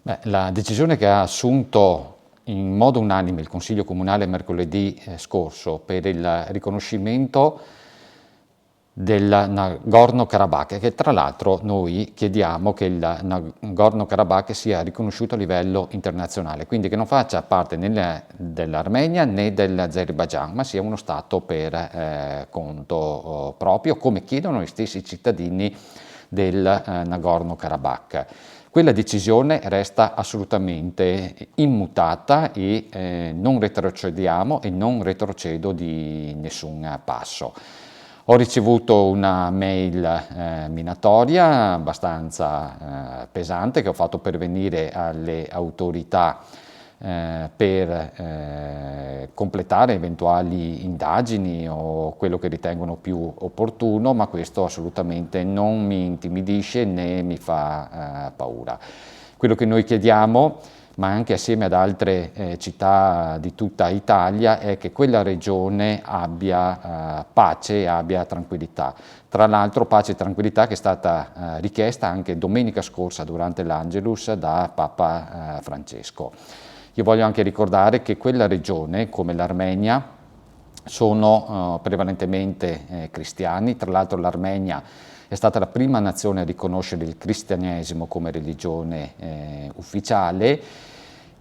La decisione che ha assunto in modo unanime il Consiglio Comunale mercoledì scorso per il riconoscimento del Nagorno-Karabakh, che tra l'altro noi chiediamo che il Nagorno-Karabakh sia riconosciuto a livello internazionale, quindi che non faccia parte né dell'Armenia né dell'Azerbaigian, ma sia uno Stato per conto proprio, come chiedono gli stessi cittadini del Nagorno-Karabakh. Quella decisione resta assolutamente immutata e non retrocediamo e non retrocedo di nessun passo. Ho ricevuto una mail minatoria abbastanza pesante che ho fatto pervenire alle autorità per completare eventuali indagini o quello che ritengono più opportuno, ma questo assolutamente non mi intimidisce né mi fa paura. Quello che noi chiediamo, ma anche assieme ad altre città di tutta Italia, è che quella regione abbia pace e abbia tranquillità. Tra l'altro pace e tranquillità che è stata richiesta anche domenica scorsa durante l'Angelus da Papa Francesco. Io voglio anche ricordare che quella regione, come l'Armenia, sono prevalentemente cristiani. Tra l'altro l'Armenia è stata la prima nazione a riconoscere il cristianesimo come religione ufficiale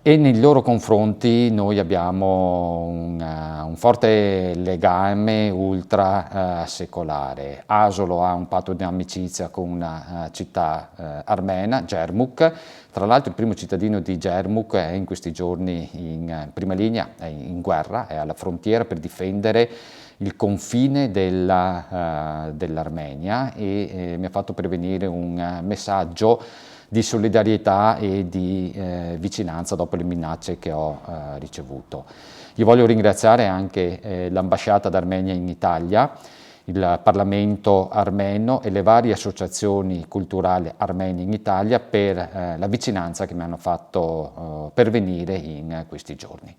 e nei loro confronti noi abbiamo un forte legame ultra secolare. Asolo ha un patto di amicizia con una città armena, Germuk. Tra l'altro il primo cittadino di Germuk è in questi giorni in prima linea, è in guerra, è alla frontiera per difendere il confine dell'Armenia e mi ha fatto pervenire un messaggio di solidarietà e di vicinanza dopo le minacce che ho ricevuto. Io voglio ringraziare anche l'ambasciata d'Armenia in Italia, il Parlamento armeno e le varie associazioni culturali armene in Italia per la vicinanza che mi hanno fatto pervenire in questi giorni.